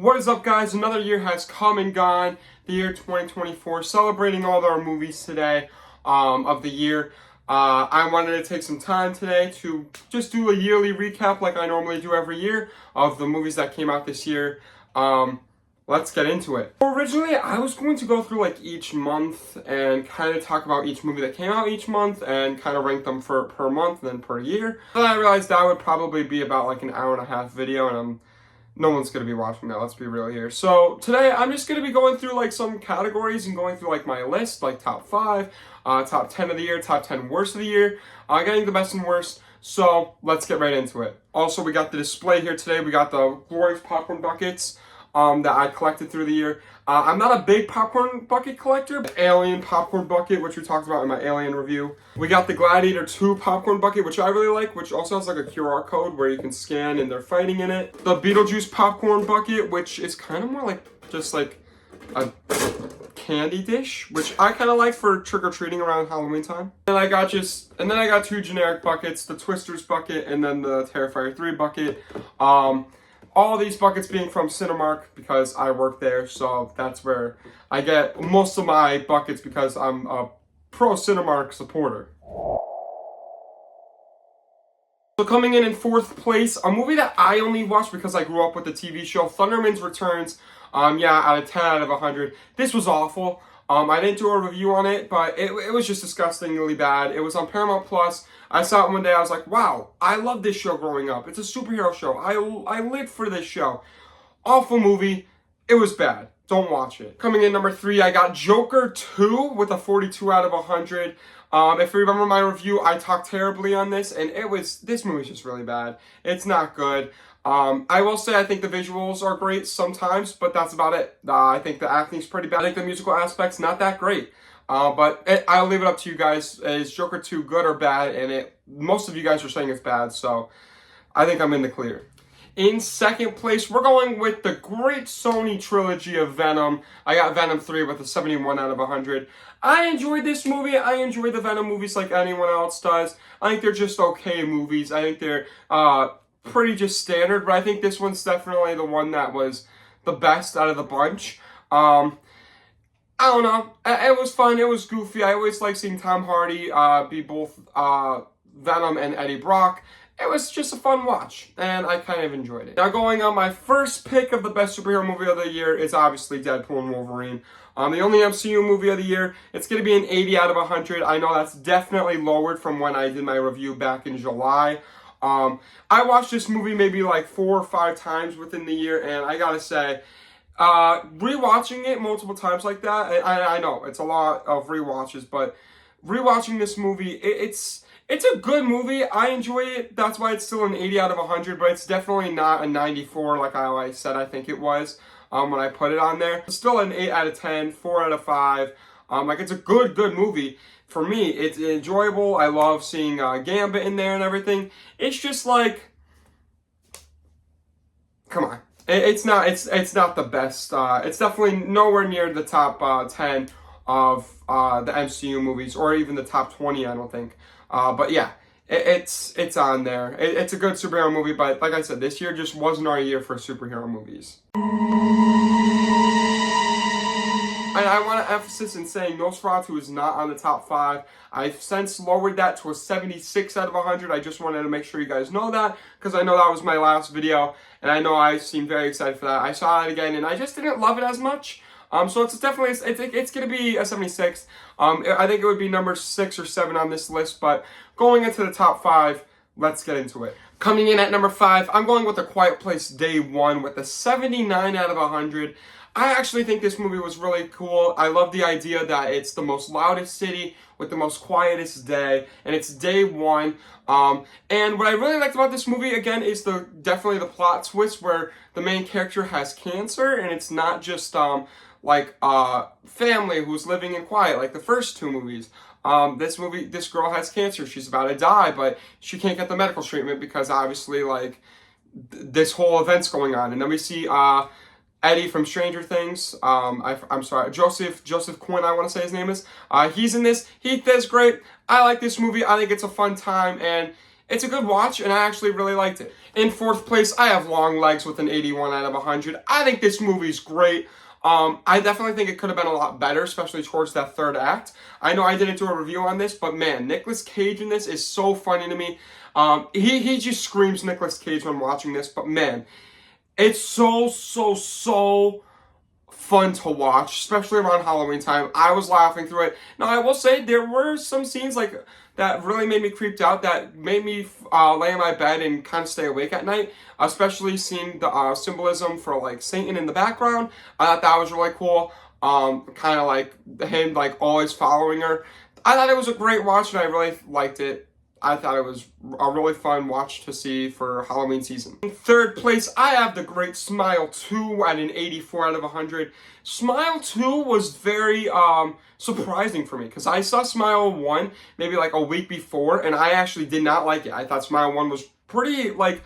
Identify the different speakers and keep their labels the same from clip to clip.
Speaker 1: What is up, guys? Another year has come and gone, the year 2024, celebrating all of our movies today of the year. I wanted to take some time today to just do a yearly recap like I normally do every year of the movies that came out this year. Let's get into it. Originally, I was going to go through like each month and kind of talk about each movie that came out each month and kind of rank them for per month and then per year. Then I realized that would probably be about like an hour and a half video, and no one's going to be watching that, let's be real here. So today I'm just going to be going through like some categories and going through like my list, like top 5, top 10 of the year, top 10 worst of the year, getting the best and worst. So let's get right into it. Also, we got the display here today. We got the glorious popcorn buckets that I collected through the year. I'm not a big popcorn bucket collector. The Alien popcorn bucket, which we talked about in my Alien review. We got the Gladiator 2 popcorn bucket, which I really like, which also has like a QR code where you can scan and they're fighting in it. The Beetlejuice popcorn bucket, which is kind of more like just like a candy dish, which I kind of like for trick-or-treating around Halloween time. And I got two generic buckets, the Twisters bucket and then the Terrifier 3 bucket. All these buckets being from Cinemark because I work there, so that's where I get most of my buckets because I'm a pro Cinemark supporter. So coming in fourth place, a movie that I only watched because I grew up with the TV show, Thunderman's Returns. Out of 10 out of 100. This was awful. I didn't do a review on it, but it was just disgustingly bad. It was on Paramount Plus. I saw it one day. I was like, wow, I love this show growing up. It's a superhero show. I lived for this show. Awful movie. It was bad. Don't watch it. Coming in number 3, I got Joker 2 with a 42 out of 100. If you remember my review, I talked terribly on this, and this movie's just really bad. It's not good. I will say I think the visuals are great sometimes, but that's about it. I think the acting's pretty bad. I think the musical aspect's not that great. But I'll leave it up to you guys. Is Joker 2 good or bad? And most of you guys are saying it's bad, so I think I'm in the clear. In second place, we're going with the great Sony trilogy of Venom. I got Venom 3 with a 71 out of 100. I enjoyed this movie. I enjoy the Venom movies like anyone else does. I think they're just okay movies. I think they're pretty just standard, but I think this one's definitely the one that was the best out of the bunch. I don't know. It was fun. It was goofy. I always like seeing Tom Hardy be both Venom and Eddie Brock. It was just a fun watch, and I kind of enjoyed it. Now, going on, my first pick of the best superhero movie of the year is obviously Deadpool and Wolverine. The only MCU movie of the year. It's going to be an 80 out of 100. I know that's definitely lowered from when I did my review back in July. I watched this movie maybe like 4 or 5 times within the year, and I gotta say, rewatching it multiple times like that, I know it's a lot of rewatches, but rewatching this movie, it's a good movie. I enjoy it. That's why it's still an 80 out of 100, but it's definitely not a 94 like I said I think it was when I put it on there. It's still an 8 out of 10, 4 out of 5. It's a good movie. For me, it's enjoyable. I love seeing Gambit in there and everything. It's just like, come on. It's not the best. It's definitely nowhere near the top 10 of the MCU movies, or even the top 20, I don't think. But yeah, it's on there. It's a good superhero movie, but like I said, this year just wasn't our year for superhero movies. And I want to emphasize in saying Nosferatu is not on the top 5. I've since lowered that to a 76 out of 100. I just wanted to make sure you guys know that, because I know that was my last video, and I know I seemed very excited for that. I saw it again, and I just didn't love it as much. So it's definitely, it's going to be a 76. I think it would be number 6 or 7 on this list, but going into the top 5, let's get into it. Coming in at number 5, I'm going with A Quiet Place Day 1 with a 79 out of 100. I actually think this movie was really cool. I love the idea that it's the most loudest city with the most quietest day, and it's day 1. And what I really liked about this movie, again, is definitely the plot twist where the main character has cancer, and it's not just family who's living in quiet like the first 2 movies. This girl has cancer. She's about to die, but she can't get the medical treatment because obviously this whole event's going on. And then we see Eddie from Stranger Things. I'm sorry, Joseph Quinn, I want to say his name is. He's in this. He does great. I like this movie. I think it's a fun time, and it's a good watch, and I actually really liked it. In fourth place, I have Long Legs with an 81 out of 100. I think this movie's great. I definitely think it could have been a lot better, especially towards that third act. I know I didn't do a review on this, but man, Nicolas Cage in this is so funny to me. He just screams Nicolas Cage when watching this, but man, it's so fun to watch, especially around Halloween time. I was laughing through it. Now, I will say there were some scenes like that really made me creeped out, that made me lay in my bed and kind of stay awake at night, especially seeing the symbolism for like Satan in the background. I thought that was really cool. Kind of like him like always following her. I thought it was a great watch, and I really liked it. I thought it was a really fun watch to see for Halloween season. In third place, I have The Great Smile 2 at an 84 out of 100. Smile 2 was very surprising for me, because I saw Smile 1 maybe like a week before, and I actually did not like it. I thought Smile 1 was pretty like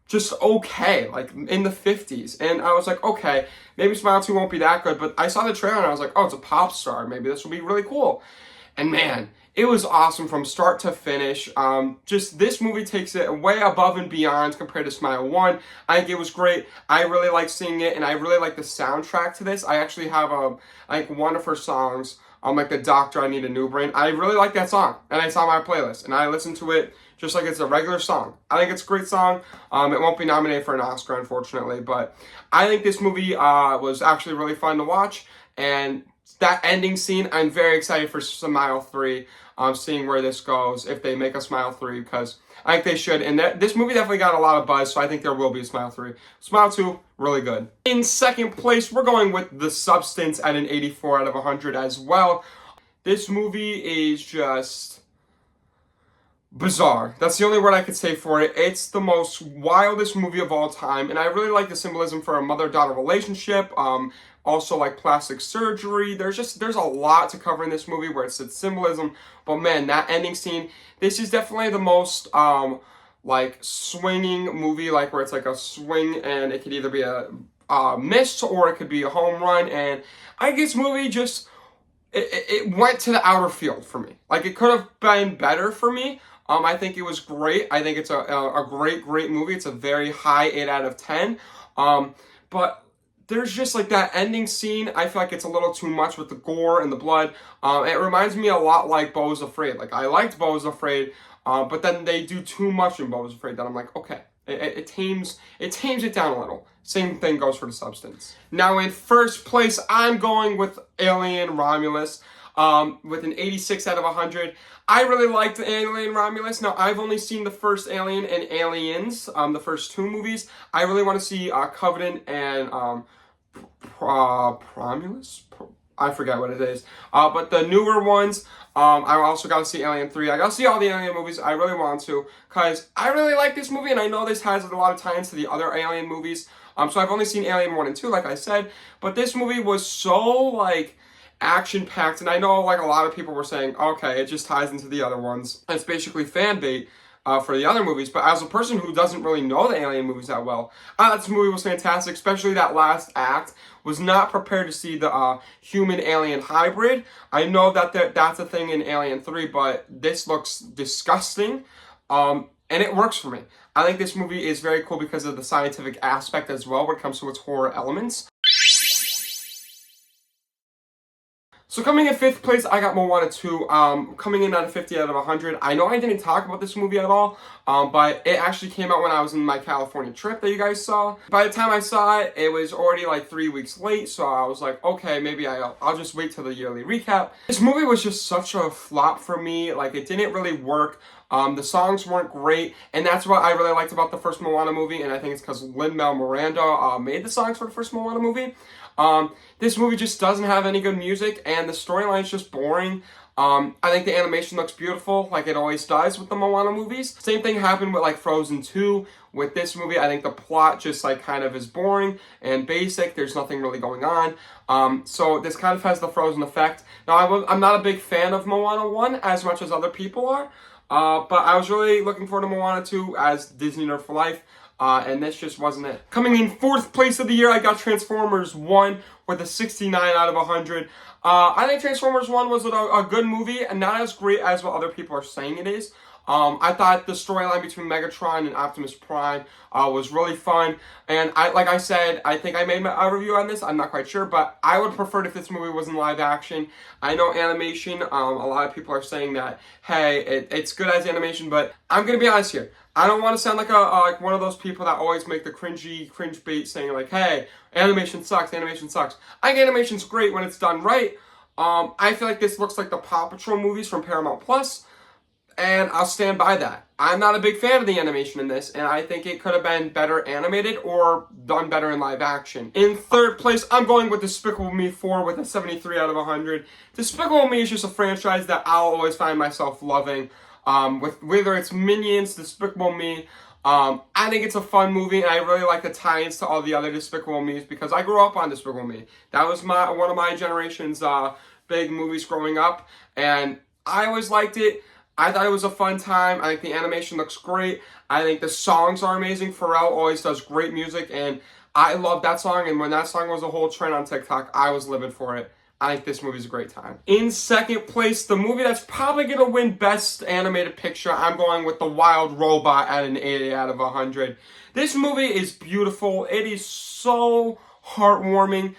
Speaker 1: just okay, like in the 50s. And I was like, okay, maybe Smile 2 won't be that good, but I saw the trailer and I was like, oh, it's a pop star. Maybe this will be really cool. And man, it was awesome from start to finish. Just this movie takes it way above and beyond compared to Smile 1. I think it was great. I really like seeing it, and I really like the soundtrack to this. I actually have like one of her songs, like The Doctor, I Need a New Brain. I really like that song, and it's on my playlist, and I listen to it just like it's a regular song. I think it's a great song. It won't be nominated for an Oscar, unfortunately, but I think this movie was actually really fun to watch, and that ending scene, I'm very excited for Smile 3, seeing where this goes, if they make a Smile 3, because I think they should. And this movie definitely got a lot of buzz, so I think there will be a Smile 3. Smile 2, really good. In second place, we're going with The Substance at an 84 out of 100 as well. This movie is just bizarre. That's the only word I could say for it. It's the most wildest movie of all time, and I really like the symbolism for a mother-daughter relationship. Also like plastic surgery. There's a lot to cover in this movie where it's symbolism. But man, that ending scene, this is definitely the most like swinging movie, like where it's like a swing, and it could either be a miss or it could be a home run. And I think this movie just it went to the outer field for me. Like, it could have been better for me. I think it was great. I think it's a great movie. It's a very high 8 out of 10. But there's just like that ending scene, I feel like it's a little too much with the gore and the blood. It reminds me a lot like Beau is Afraid. Like, I liked Beau is Afraid, but then they do too much in Beau is Afraid that I'm like, okay, it tames it down a little. Same thing goes for The Substance. Now in first place, I'm going with Alien Romulus with an 86 out of 100. I really liked Alien Romulus. Now, I've only seen the first Alien and Aliens, the first two movies. I really want to see Covenant and Promulus? I forget what it is. But the newer ones, I also got to see Alien 3. I got to see all the Alien movies. I really want to, because I really like this movie, and I know this has a lot of tie-ins to the other Alien movies. So I've only seen Alien 1 and 2, like I said. But this movie was so, like, action-packed, and I know, like, a lot of people were saying, okay, it just ties into the other ones. It's basically fan bait for the other movies, but as a person who doesn't really know the Alien movies that well, I thought this movie was fantastic, especially that last act. Was not prepared to see the human-alien hybrid. I know that that's a thing in Alien 3, but this looks disgusting, and it works for me. I think this movie is very cool because of the scientific aspect as well when it comes to its horror elements. So coming in fifth place, I got Moana 2, coming in at a 50 out of 100. I know I didn't talk about this movie at all, but it actually came out when I was in my California trip that you guys saw. By the time I saw it, it was already like 3 weeks late, so I was like, okay, maybe I'll just wait till the yearly recap. This movie was just such a flop for me. Like, it didn't really work. The songs weren't great, and that's what I really liked about the first Moana movie, and I think it's because Lin-Manuel Miranda made the songs for the first Moana movie. This movie just doesn't have any good music, and the storyline's just boring. I think the animation looks beautiful, like it always does with the Moana movies. Same thing happened with like Frozen 2. With this movie, I think the plot just like kind of is boring and basic. There's nothing really going on. So this kind of has the Frozen effect. Now, I'm not a big fan of Moana 1 as much as other people are, but I was really looking forward to Moana 2 as Disney Nerd for Life. And this just wasn't it. Coming in fourth place of the year, I got Transformers 1 with a 69 out of 100. I think Transformers 1 was a good movie, and not as great as what other people are saying it is. I thought the storyline between Megatron and Optimus Prime was really fun. And like I said, I think I made a review on this. I'm not quite sure, but I would prefer it if this movie was in live action. I know animation, a lot of people are saying that, hey, it's good as animation, but I'm going to be honest here. I don't want to sound like like one of those people that always make the cringe bait saying like, hey, animation sucks, animation sucks. I think animation's great when it's done right. I feel like this looks like the Paw Patrol movies from Paramount Plus, and I'll stand by that. I'm not a big fan of the animation in this, and I think it could have been better animated or done better in live action. In third place, I'm going with Despicable Me 4 with a 73 out of 100. Despicable Me is just a franchise that I'll always find myself loving. With whether it's Minions, Despicable Me, I think it's a fun movie, and I really like the tie-ins to all the other Despicable Me's because I grew up on Despicable Me. That was one of my generation's big movies growing up, and I always liked it. I thought it was a fun time. I think the animation looks great. I think the songs are amazing. Pharrell always does great music, and I love that song, and when that song was a whole trend on TikTok, I was living for it. I think this movie's a great time. In second place, the movie that's probably going to win Best Animated Picture, I'm going with The Wild Robot at an 80 out of 100. This movie is beautiful. It is so heartwarming.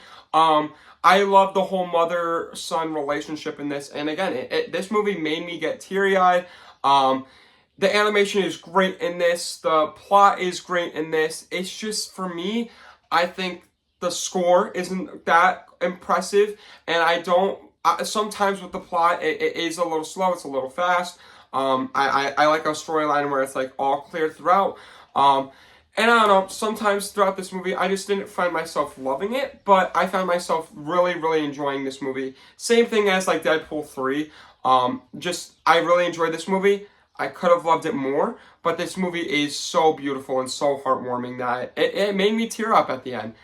Speaker 1: I love the whole mother-son relationship in this. And again, this movie made me get teary-eyed. The animation is great in this. The plot is great in this. It's just, for me, I think the score isn't that impressive, and I don't, sometimes with the plot, it is a little slow, it's a little fast. I like a storyline where it's like all clear throughout. And I don't know, sometimes throughout this movie, I just didn't find myself loving it, but I found myself really, really enjoying this movie. Same thing as like Deadpool 3. I really enjoyed this movie. I could have loved it more, but this movie is so beautiful and so heartwarming that it made me tear up at the end.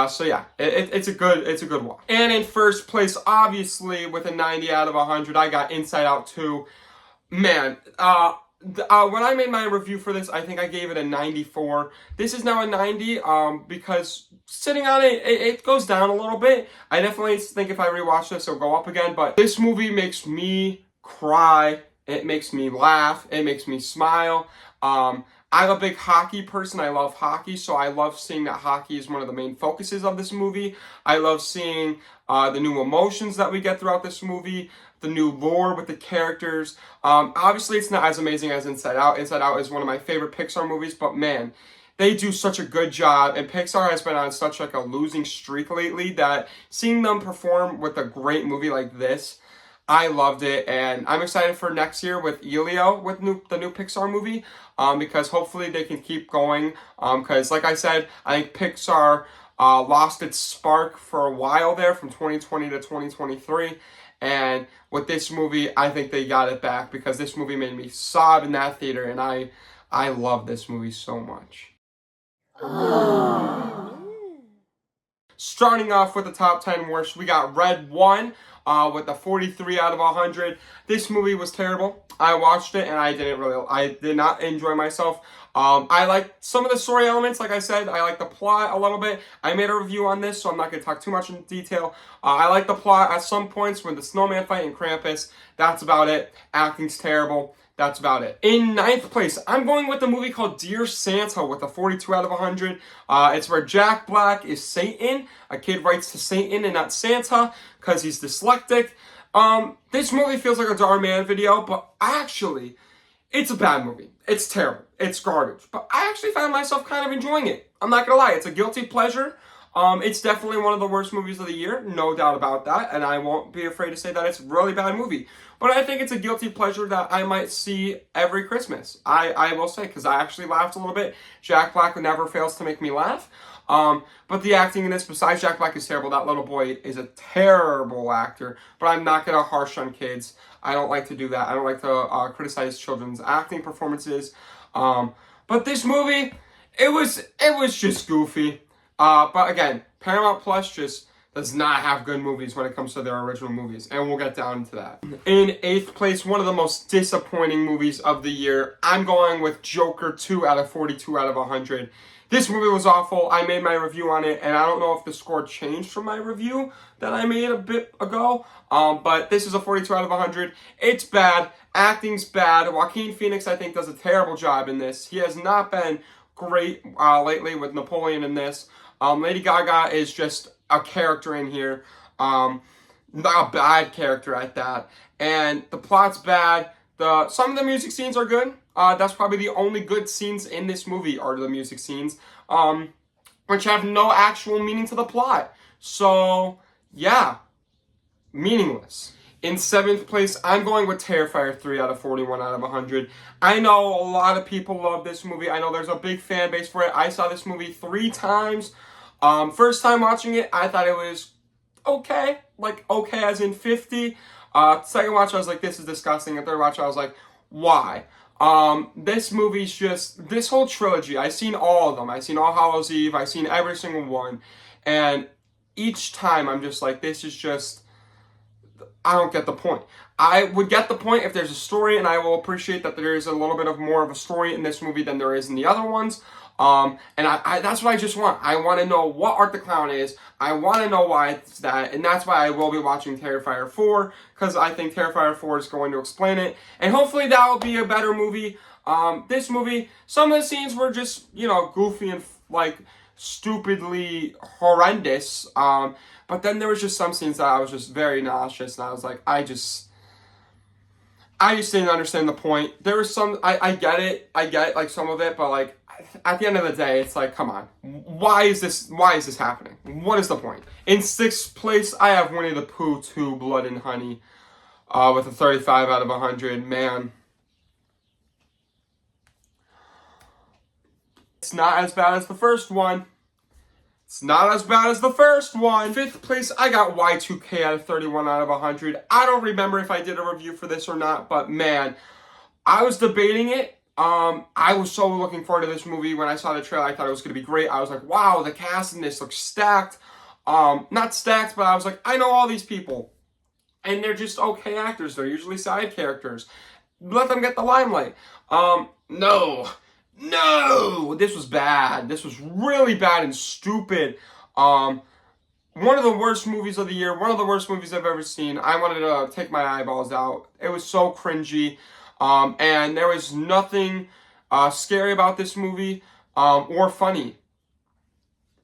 Speaker 1: So yeah, it's a good one. And in first place, obviously, with a 90 out of 100, I got Inside Out 2. Man, when I made my review for this, I think I gave it a 94. This is now a 90, because sitting on it, it goes down a little bit. I definitely think if I rewatch this, it'll go up again, but this movie makes me cry. It makes me laugh. It makes me smile. I'm a big hockey person. I love hockey, so I love seeing that hockey is one of the main focuses of this movie. I love seeing the new emotions that we get throughout this movie, the new lore with the characters. Obviously, it's not as amazing as Inside Out. Inside Out is one of my favorite Pixar movies, but man, they do such a good job, and Pixar has been on such like a losing streak lately that seeing them perform with a great movie like this, I loved it, and I'm excited for next year with Elio, with the new Pixar movie, because hopefully they can keep going, because like I said, I think Pixar lost its spark for a while there from 2020 to 2023, and with this movie, I think they got it back, because this movie made me sob in that theater, and I love this movie so much. Starting off with the top 10 worst, we got Red 1 with a 43 out of 100. This movie was terrible. I watched it and I did not enjoy myself. I liked some of the story elements, like I said. I like the plot a little bit. I made a review on this, so I'm not going to talk too much in detail. I like the plot at some points with the snowman fight and Krampus. That's about it. Acting's terrible. That's about it. In ninth place, I'm going with the movie called Dear Santa with a 42 out of 100. It's where Jack Black is Satan. A kid writes to Satan and not Santa because he's dyslexic. This movie feels like a Dhar Mann video, but actually, it's a bad movie. It's terrible. It's garbage. But I actually found myself kind of enjoying it. I'm not gonna lie, it's a guilty pleasure. It's definitely one of the worst movies of the year, no doubt about that, and I won't be afraid to say that it's a really bad movie. But I think it's a guilty pleasure that I might see every Christmas. I will say, because I actually laughed a little bit. Jack Black never fails to make me laugh. But the acting in this, besides Jack Black is terrible, that little boy is a terrible actor. But I'm not going to harsh on kids. I don't like to do that. I don't like to criticize children's acting performances. But this movie, it was just goofy. But again, Paramount Plus just does not have good movies when it comes to their original movies, and we'll get down to that. In eighth place, one of the most disappointing movies of the year, I'm going with Joker 2 out of 42 out of 100. This movie was awful. I made my review on it, and I don't know if the score changed from my review that I made a bit ago. But this is a 42 out of 100. It's bad. Acting's bad. Joaquin Phoenix, I think, does a terrible job in this. He has not been great lately with Napoleon in this. Lady Gaga is just a character in here. A bad character at that. And the plot's bad. Some of the music scenes are good. That's probably the only good scenes in this movie are the music scenes, which have no actual meaning to the plot. So, yeah, meaningless. In 7th place, I'm going with Terrifier 3 out of 41 out of 100. I know a lot of people love this movie. I know there's a big fan base for it. I saw this movie 3 times. First time watching it, I thought it was okay. Like, okay as in 50. Second watch, I was like, this is disgusting. And third watch, I was like, why? This movie's just, this whole trilogy, I've seen all of them. I've seen All Hallows Eve. I've seen every single one. And each time, I'm just like, this is just, I don't get the point. I would get the point if there's a story, and I will appreciate that there is a little bit of more of a story in this movie than there is in the other ones. And that's what I just want. I want to know what Art the Clown is. I want to know why it's that. And that's why I will be watching Terrifier 4, because I think Terrifier 4 is going to explain it. And hopefully that will be a better movie. This movie, some of the scenes were just, goofy and, stupidly horrendous. But then there was just some scenes that I was just very nauseous. And I was like, I just didn't understand the point. There was some, I get it, some of it, but, at the end of the day, it's like, come on. Why is this happening? What is the point? In 6th place, I have Winnie the Pooh 2, Blood and Honey, with a 35 out of 100. Man. It's not as bad as the first one. It's not as bad as the first one. 5th place, I got Y2K out of 31 out of 100. I don't remember if I did a review for this or not, but man, I was debating it. I was so looking forward to this movie. When I saw the trailer, I thought it was going to be great. I was like, wow, the cast in this looks stacked. Not stacked, but I was like, I know all these people. And they're just okay actors. They're usually side characters. Let them get the limelight. No. This was bad. This was really bad and stupid. One of the worst movies of the year. One of the worst movies I've ever seen. I wanted to take my eyeballs out. It was so cringy. And there was nothing scary about this movie or funny.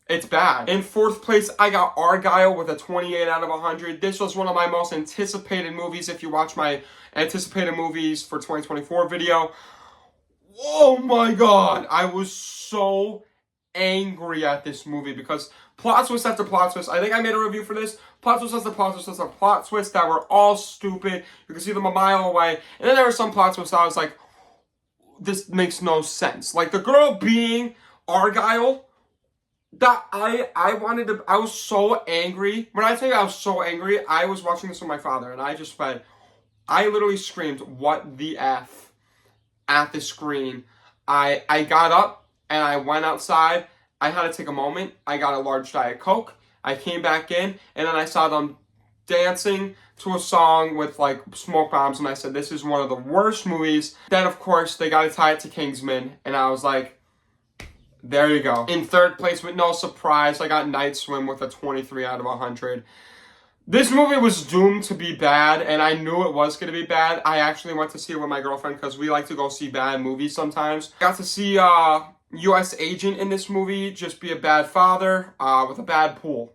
Speaker 1: It's bad. In 4th place, I got Argyle with a 28 out of 100. This was one of my most anticipated movies. If you watch my anticipated movies for 2024 video. Oh my god. I was so angry at this movie because plot twist after plot twist. I think I made a review for this. Plot twist after plot twist after plot twist that were all stupid. You can see them a mile away. And then there were some plot twists I was like, this makes no sense. Like the girl being Argyle, that I was so angry. When I tell you I was so angry, I was watching this with my father and I literally screamed, what the F, at the screen. I got up and I went outside. I had to take a moment. I got a large Diet Coke. I came back in, and then I saw them dancing to a song with, smoke bombs, and I said, this is one of the worst movies. Then, of course, they got to tie it to Kingsman, and I was like, there you go. In 3rd place, with no surprise, I got Night Swim with a 23 out of 100. This movie was doomed to be bad, and I knew it was going to be bad. I actually went to see it with my girlfriend, because we like to go see bad movies sometimes. Got to see, U.S. agent in this movie just be a bad father with a bad pool.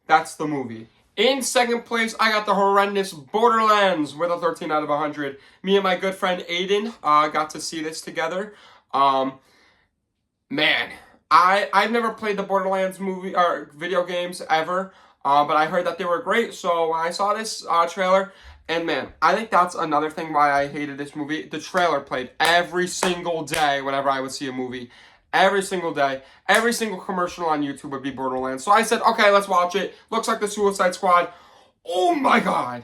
Speaker 1: That's the movie. In 2nd place, I got the horrendous Borderlands with a 13 out of 100. Me and my good friend Aiden got to see this together. Man, I've never played the Borderlands movie or video games ever, but I heard that they were great. So when I saw this trailer, and man, I think that's another thing why I hated this movie. The trailer played every single day whenever I would see a movie. Every single day, every single commercial on YouTube would be Borderlands. So I said, okay, let's watch it. Looks like the Suicide Squad. Oh my god.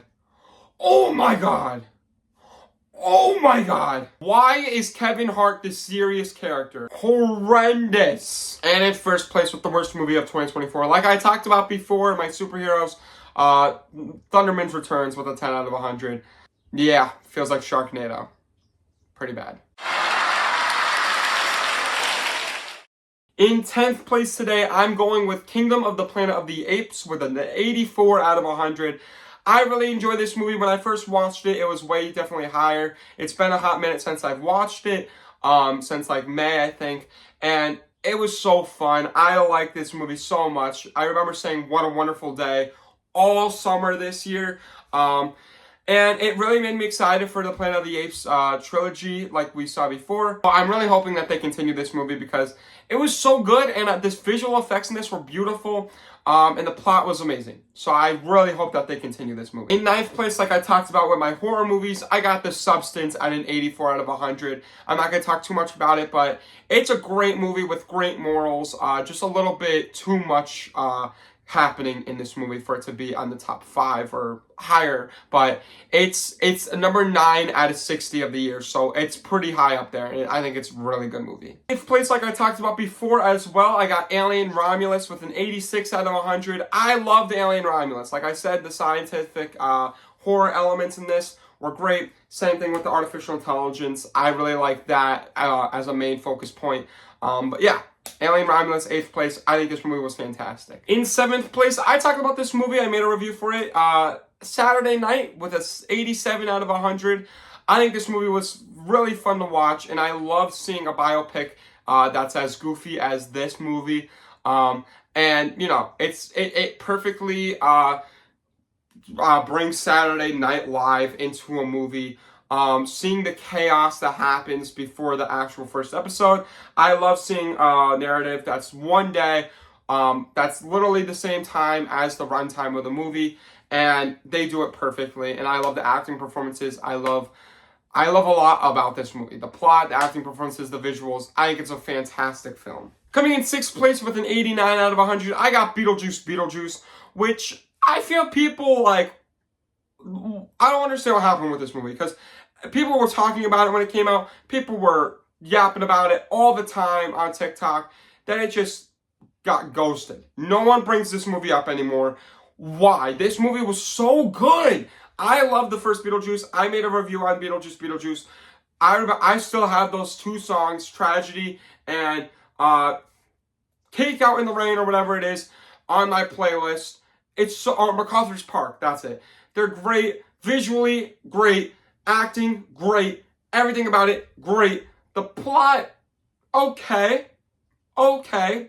Speaker 1: Oh my god. Oh my god. Why is Kevin Hart the serious character? Horrendous. And in 1st place with the worst movie of 2024. Like I talked about before, my superheroes, Thunderman's Returns with a 10 out of 100. Yeah, feels like Sharknado. Pretty bad. In 10th place today, I'm going with Kingdom of the Planet of the Apes with an 84 out of 100. I really enjoyed this movie. When I first watched it, it was way definitely higher. It's been a hot minute since I've watched it, since like May, I think, and it was so fun. I like this movie so much. I remember saying, "What a wonderful day," all summer this year. And it really made me excited for the Planet of the Apes trilogy like we saw before. I'm really hoping that they continue this movie because it was so good, and this visual effects in this were beautiful, and the plot was amazing. So I really hope that they continue this movie. In 9th place, like I talked about with my horror movies, I got The Substance at an 84 out of 100. I'm not going to talk too much about it, but it's a great movie with great morals. Just a little bit too much happening in this movie for it to be on the top 5 or higher, but it's a number 9 out of 60 of the year, so it's pretty high up there, and I think it's a really good movie. 8th place, like I talked about before as well, I got Alien Romulus with an 86 out of 100. I loved Alien Romulus. Like I said, the scientific horror elements in this were great. Same thing with the artificial intelligence. I really like that as a main focus point. But yeah, Alien Romulus, 8th place. I think this movie was fantastic. In 7th place, I talked about this movie. I made a review for it Saturday night with a 87 out of 100. I think this movie was really fun to watch, and I love seeing a biopic that's as goofy as this movie. And, you know, it perfectly brings Saturday Night Live into a movie. Seeing the chaos that happens before the actual first episode. I love seeing a narrative that's one day, that's literally the same time as the runtime of the movie, and they do it perfectly, and I love the acting performances. I love a lot about this movie. The plot, the acting performances, the visuals. I think it's a fantastic film. Coming in 6th place with an 89 out of 100, I got Beetlejuice, which I feel people like, I don't understand what happened with this movie, because people were talking about it when it came out. People were yapping about it all the time on TikTok. Then it just got ghosted. No one brings this movie up anymore. Why? This movie was so good. I love the first Beetlejuice. I made a review on Beetlejuice. I still have those 2 songs, Tragedy and Cake Out in the Rain or whatever it is, on my playlist. It's so, or MacArthur's Park, that's it. They're great, visually great, acting great, everything about it great. The plot, okay,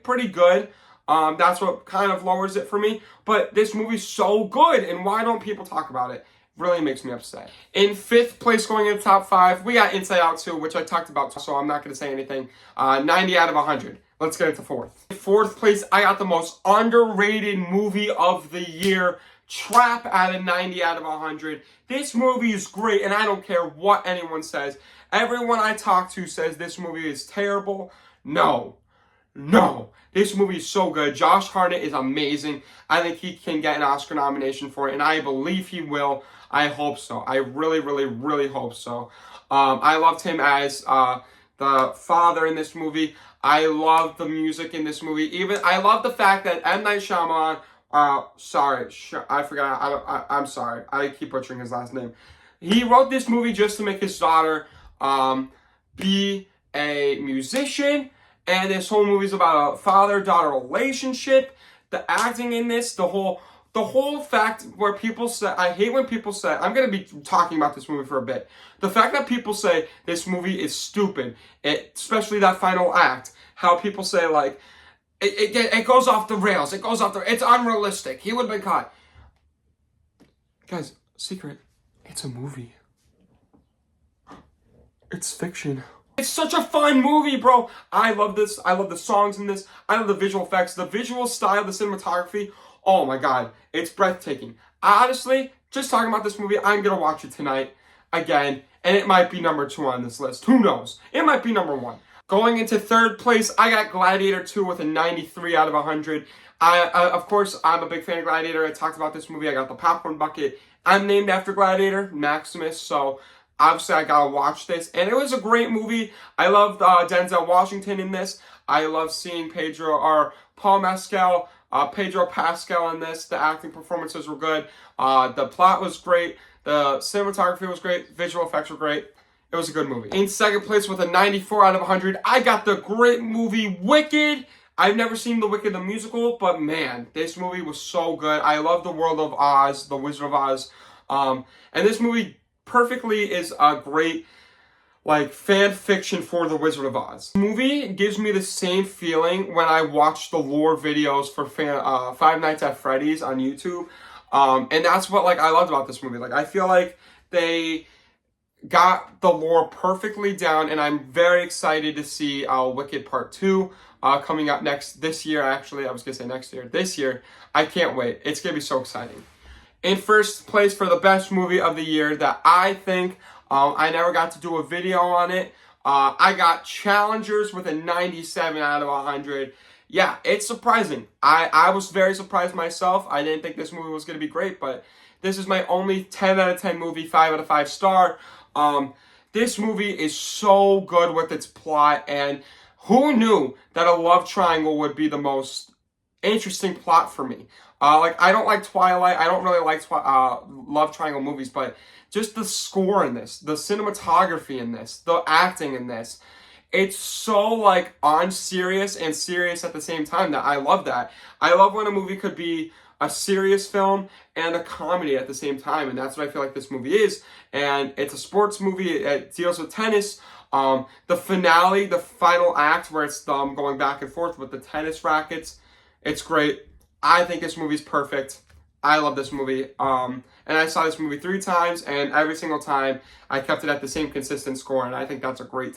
Speaker 1: pretty good. That's what kind of lowers it for me. But this movie's so good, and why don't people talk about it? Really makes me upset. In 5th place, going in the top 5, we got Inside Out 2, which I talked about, so I'm not going to say anything. 90 out of 100. Let's get into 4th. In 4th place, I got the most underrated movie of the year, Trap, at a 90 out of 100. This movie is great, and I don't care what anyone says. Everyone I talk to says this movie is terrible. No. This movie is so good. Josh Hartnett is amazing. I think he can get an Oscar nomination for it, and I believe he will. I hope so. I really hope so. I loved him as the father in this movie. I love the music in this movie. Even I love the fact that M. Night Shyamalan, I forgot. I'm sorry. I keep butchering his last name. He wrote this movie just to make his daughter be a musician, and this whole movie is about a father-daughter relationship. The acting in this, the whole fact where people say, I hate when people say, I'm going to be talking about this movie for a bit. The fact that people say this movie is stupid, especially that final act, how people say like, it goes off the rails, it's unrealistic, he would have been caught. Guys, secret, it's a movie. It's fiction. It's such a fun movie, bro. I love this. I love the songs in this. I love the visual effects, the visual style, the cinematography. Oh my God, it's breathtaking. Honestly, just talking about this movie, I'm going to watch it tonight again, and it might be number 2 on this list. Who knows? It might be number 1. Going into 3rd place, I got Gladiator 2 with a 93 out of 100. Of course, I'm a big fan of Gladiator. I talked about this movie. I got the popcorn bucket. I'm named after Gladiator, Maximus, so obviously I gotta watch this. And it was a great movie. I loved Denzel Washington in this. I love seeing Paul Mescal, Pedro Pascal in this. The acting performances were good. The plot was great. The cinematography was great. Visual effects were great. It was a good movie. In second place with a 94 out of 100, I got the great movie Wicked. I've never seen the Wicked the musical, but man, this movie was so good. I love the world of Oz, the Wizard of Oz. And this movie perfectly is a great like fan fiction for the Wizard of Oz. The movie gives me the same feeling when I watch the lore videos for Five Nights at Freddy's on YouTube. And that's what like I loved about this movie. Like I feel like they got the lore perfectly down, and I'm very excited to see Wicked Part 2 coming up this year. Actually, I was gonna say next year. This year, I can't wait. It's gonna be so exciting. In first place for the best movie of the year that I think, I never got to do a video on it. I got Challengers with a 97 out of 100. Yeah, it's surprising. I was very surprised myself. I didn't think this movie was going to be great, but this is my only 10 out of 10 movie, 5 out of 5 star. This movie is so good with its plot, and who knew that a love triangle would be the most interesting plot for me. Like, I don't like Twilight. I don't really like love triangle movies, but just the score in this, the cinematography in this, the acting in this, it's so like unserious and serious at the same time that I love that. I love when a movie could be a serious film and a comedy at the same time, and that's what I feel like this movie is. And it's a sports movie. It deals with tennis. The finale, the final act where it's going back and forth with the tennis rackets, it's great. I think this movie's perfect. I love this movie. And I saw this movie 3 times, and every single time I kept it at the same consistent score, and I think that's a great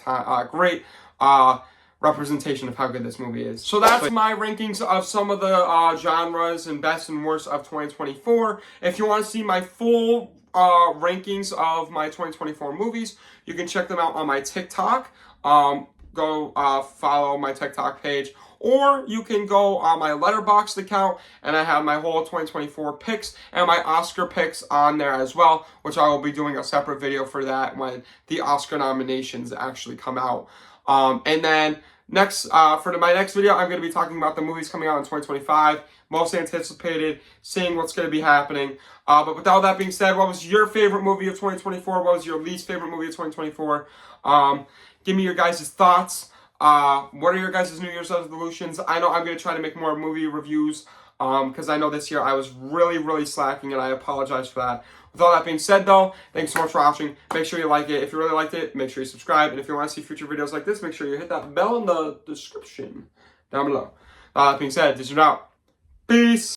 Speaker 1: representation of how good this movie is. So that's my rankings of some of the genres and best and worst of 2024. If you want to see my full rankings of my 2024 movies, you can check them out on my TikTok. Go follow my TikTok page, or you can go on my Letterboxd account, and I have my whole 2024 picks and my Oscar picks on there as well, which I will be doing a separate video for that when the Oscar nominations actually come out. And then next, for my next video, I'm going to be talking about the movies coming out in 2025, most anticipated, seeing what's going to be happening. But with all that being said, what was your favorite movie of 2024? What was your least favorite movie of 2024? Give me your guys' thoughts. What are your guys' New Year's resolutions? I know I'm going to try to make more movie reviews because I know this year I was really slacking, and I apologize for that. With all that being said, though, thanks so much for watching. Make sure you like it. If you really liked it, make sure you subscribe. And if you want to see future videos like this, make sure you hit that bell in the description down below. With all that being said, this is out. Peace.